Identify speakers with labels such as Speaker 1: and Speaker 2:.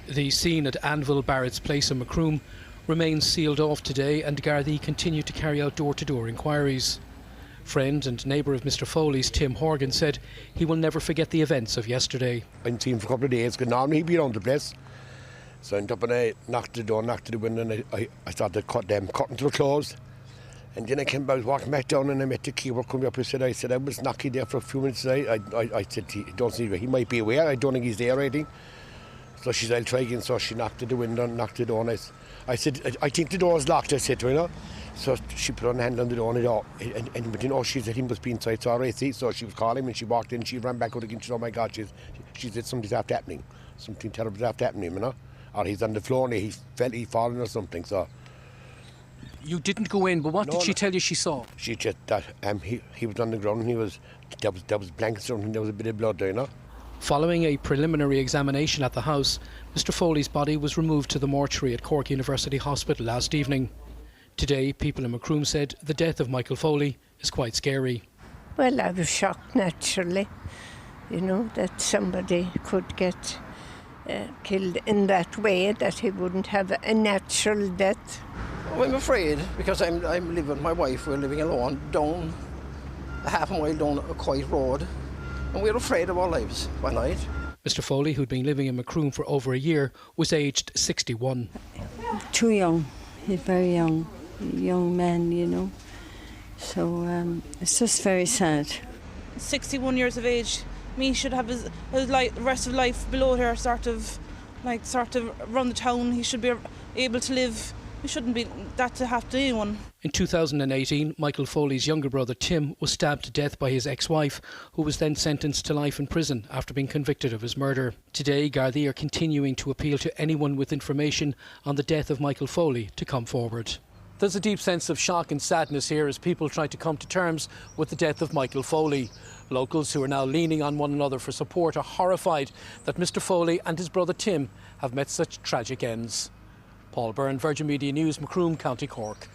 Speaker 1: The scene at Anvil Barrett's place in Macroom remains sealed off today, and Gardaí continue to carry out door-to-door inquiries. Friend and neighbour of Mr Foley's, Tim Horgan, said he will never forget the events of yesterday.
Speaker 2: I hadn't seen him for a couple of days, because normally he'd be around the place. So I went up and I knocked the door, knocked at the window, and I started curtains were closed. And then I came back, I was walking back down, and I met the keeper coming up. I said I was knocking there for a few minutes. I said, he might be aware, I don't think he's there or anything. So she said, I'll try again. So she knocked at the window and knocked the door. And I said, I think the door's locked, I said to her, you know. So she put her hand on the door and you know, she said he must be inside. So I see. So she was calling him and she walked in, she ran back out again. She said, oh my God, she said something's after happening. Something terrible's after happening, you know. Or he's on the floor and he fallen or something, so.
Speaker 1: You didn't go in, but what did she tell you she saw?
Speaker 2: She said that he was on the ground and there was blankets around him, there was a bit of blood there, you know.
Speaker 1: Following a preliminary examination at the house, Mr Foley's body was removed to the mortuary at Cork University Hospital last evening. Today, people in Macroom said the death of Michael Foley is quite scary.
Speaker 3: Well, I was shocked, naturally, you know, that somebody could get killed in that way, that he wouldn't have a natural death.
Speaker 4: Oh, I'm afraid, because I'm living with my wife. We're living alone down a half a mile down a quiet road, and we're afraid of our lives by night.
Speaker 1: Mr Foley, who'd been living in Macroom for over a year, was aged 61.
Speaker 5: Too young. He's very young man, you know. So it's just very sad.
Speaker 6: 61 years of age. Me should have his rest of life below here, sort of run the town. He should be able to live. He shouldn't be that to have to anyone. In 2018, Michael Foley's younger brother Tim was stabbed to death by his ex-wife, who was then sentenced to life in prison after being convicted of his murder. Today, Gardaí are continuing to appeal to anyone with information on the death of Michael Foley to come forward. There's a deep sense of shock and sadness here as people try to come to terms with the death of Michael Foley. Locals who are now leaning on one another for support are horrified that Mr Foley and his brother Tim have met such tragic ends. Paul Byrne, Virgin Media News, Macroom, County Cork.